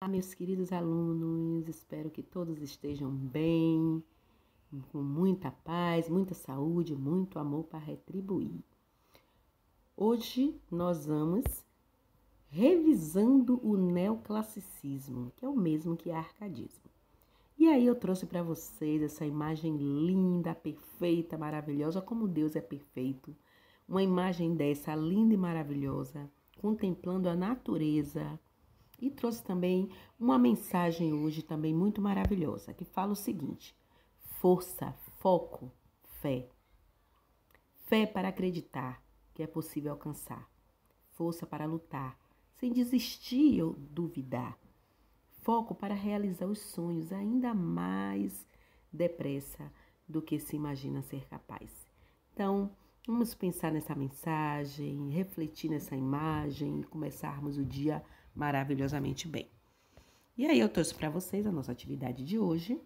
Olá, meus queridos alunos, espero que todos estejam bem, com muita paz, muita saúde, muito amor para retribuir. Hoje nós vamos revisando o neoclassicismo, que é o mesmo que arcadismo. E aí eu trouxe para vocês essa imagem linda, perfeita, maravilhosa, como Deus é perfeito. Uma imagem dessa linda e maravilhosa, contemplando a natureza. E trouxe também uma mensagem hoje também muito maravilhosa, que fala o seguinte: força, foco, fé. Fé para acreditar que é possível alcançar. Força para lutar, sem desistir ou duvidar. Foco para realizar os sonhos ainda mais depressa do que se imagina ser capaz. Então, vamos pensar nessa mensagem, refletir nessa imagem e começarmos o dia maravilhosamente bem. E aí eu trouxe para vocês a nossa atividade de hoje,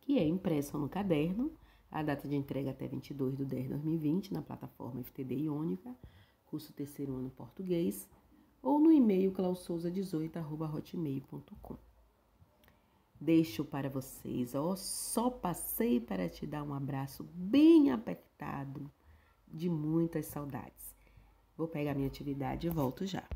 que é impressa no caderno, a data de entrega até 22/10/2020, na plataforma FTD Iônica, curso terceiro ano português, ou no e-mail clausouza18@hotmail.com. Deixo para vocês, só passei para te dar um abraço bem apertado, de muitas saudades. Vou pegar minha atividade e volto já.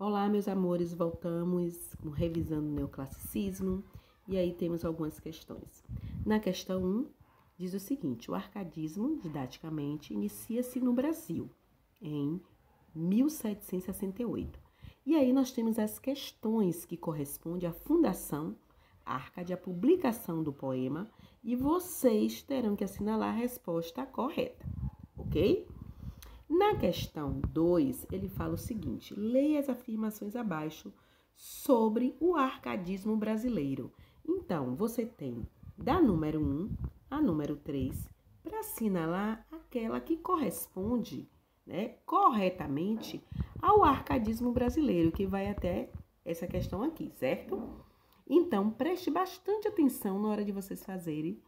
Olá, meus amores, voltamos revisando o neoclassicismo e aí temos algumas questões. Na questão 1, diz o seguinte: o arcadismo, didaticamente, inicia-se no Brasil em 1768. E aí nós temos as questões que correspondem à fundação, Arcade, a publicação do poema, e vocês terão que assinalar a resposta correta, ok? Na questão 2, ele fala o seguinte: leia as afirmações abaixo sobre o arcadismo brasileiro. Então, você tem da número 1 a número 3 para assinalar aquela que corresponde, corretamente ao arcadismo brasileiro, que vai até essa questão aqui, certo? Então, preste bastante atenção na hora de vocês fazerem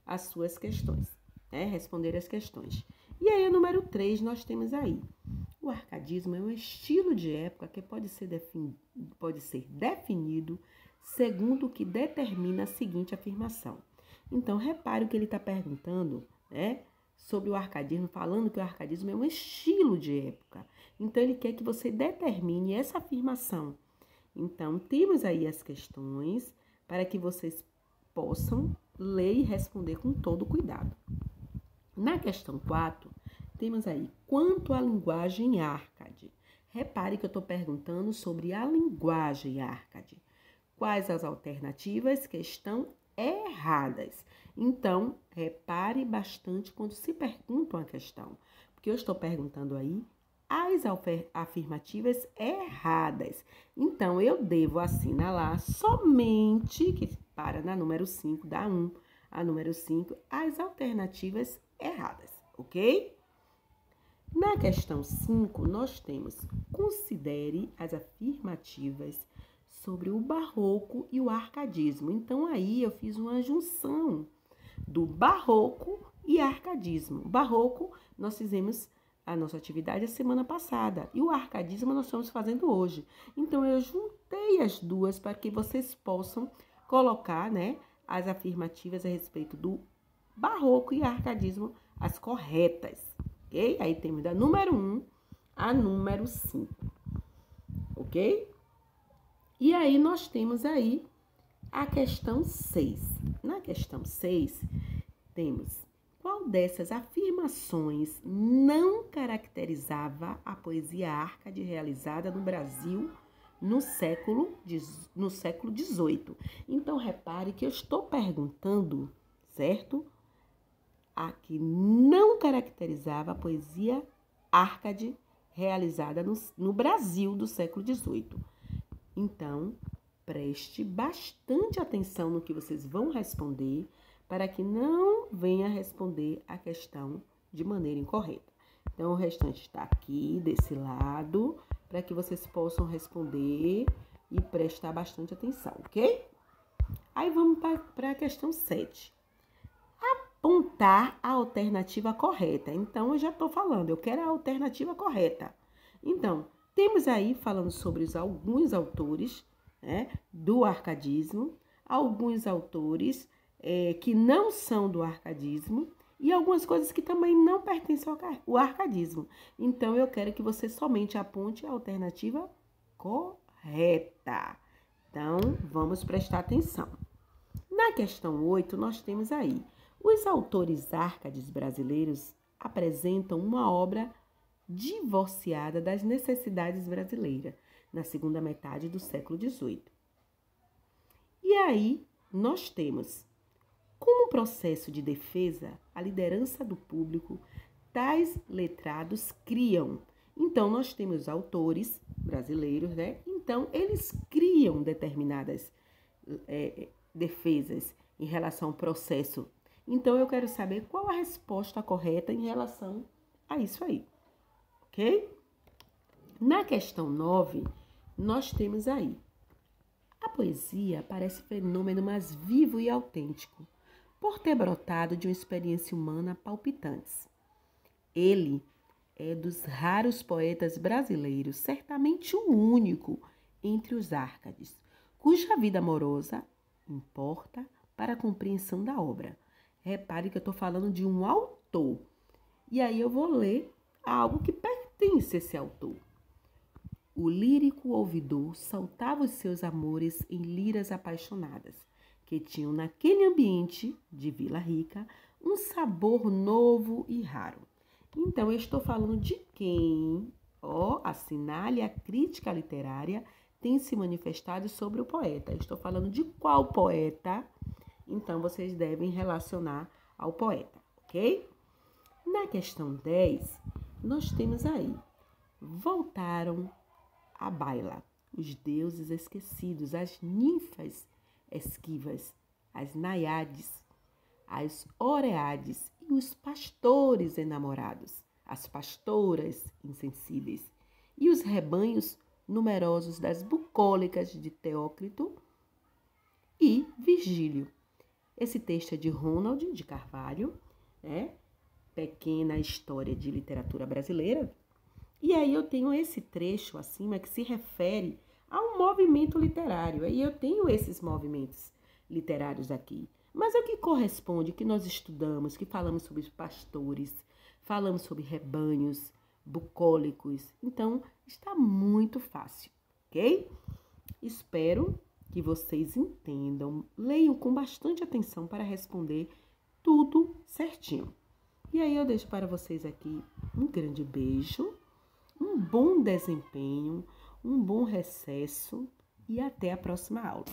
as suas questões, responder as questões. E aí, o número 3, nós temos aí: o arcadismo é um estilo de época que pode ser definido segundo o que determina a seguinte afirmação. Então, repare o que ele está perguntando, sobre o arcadismo, falando que o arcadismo é um estilo de época. Então, ele quer que você determine essa afirmação. Então, temos aí as questões para que vocês possam ler e responder com todo cuidado. Na questão 4, temos aí: quanto à linguagem arcade. Repare que eu estou perguntando sobre a linguagem arcade. Quais as alternativas que estão erradas? Então, repare bastante quando se perguntam a questão, porque eu estou perguntando aí as afirmativas erradas. Então, eu devo assinalar somente, que para na número 5, da 1 a número 5, as alternativas erradas, ok? Na questão 5, nós temos: considere as afirmativas sobre o barroco e o arcadismo. Então, aí eu fiz uma junção do barroco e arcadismo. Barroco, nós fizemos a nossa atividade a semana passada e o arcadismo nós estamos fazendo hoje. Então, eu juntei as duas para que vocês possam colocar, as afirmativas a respeito do barroco e arcadismo, as corretas, ok? Aí temos da número 1 a número 5, ok? E aí nós temos aí a questão 6. Na questão 6, temos: qual dessas afirmações não caracterizava a poesia arcade realizada no Brasil no século XVIII? Então, repare que eu estou perguntando, certo? A que não caracterizava a poesia arcade realizada no Brasil do século XVIII. Então, preste bastante atenção no que vocês vão responder, para que não venha responder a questão de maneira incorreta. Então, o restante está aqui, desse lado, para que vocês possam responder e prestar bastante atenção, ok? Aí vamos para a questão 7. Apontar a alternativa correta. Então, eu já estou falando, eu quero a alternativa correta. Então, temos aí falando sobre alguns autores, né, do arcadismo, alguns autores que não são do arcadismo e algumas coisas que também não pertencem ao arcadismo. Então, eu quero que você somente aponte a alternativa correta. Então, vamos prestar atenção. Na questão 8, nós temos aí: os autores árcades brasileiros apresentam uma obra divorciada das necessidades brasileiras na segunda metade do século XVIII. E aí, nós temos, como processo de defesa, a liderança do público, tais letrados criam. Então, nós temos autores brasileiros, né? Então, eles criam determinadas defesas em relação ao processo. Então, eu quero saber qual a resposta correta em relação a isso aí, ok? Na questão 9, nós temos aí: a poesia parece fenômeno mais vivo e autêntico, por ter brotado de uma experiência humana palpitante. Ele é dos raros poetas brasileiros, certamente o único entre os árcades, cuja vida amorosa importa para a compreensão da obra. Repare que eu estou falando de um autor. E aí eu vou ler algo que pertence a esse autor. O lírico ouvidor saltava os seus amores em liras apaixonadas, que tinham naquele ambiente de Vila Rica um sabor novo e raro. Então, eu estou falando de quem? Assinale a crítica literária tem se manifestado sobre o poeta. Eu estou falando de qual poeta? Então, vocês devem relacionar ao poeta, ok? Na questão 10, nós temos aí: voltaram à baila os deuses esquecidos, as ninfas esquivas, as naiades, as oreades e os pastores enamorados, as pastoras insensíveis e os rebanhos numerosos das bucólicas de Teócrito e Virgílio. Esse texto é de Ronald de Carvalho, né? Pequena História de Literatura Brasileira. E aí eu tenho esse trecho acima que se refere a um movimento literário. Aí eu tenho esses movimentos literários aqui. Mas é o que corresponde, que nós estudamos, que falamos sobre pastores, falamos sobre rebanhos bucólicos. Então, está muito fácil, ok? Espero que vocês entendam, leiam com bastante atenção para responder tudo certinho. E aí eu deixo para vocês aqui um grande beijo, um bom desempenho, um bom recesso e até a próxima aula.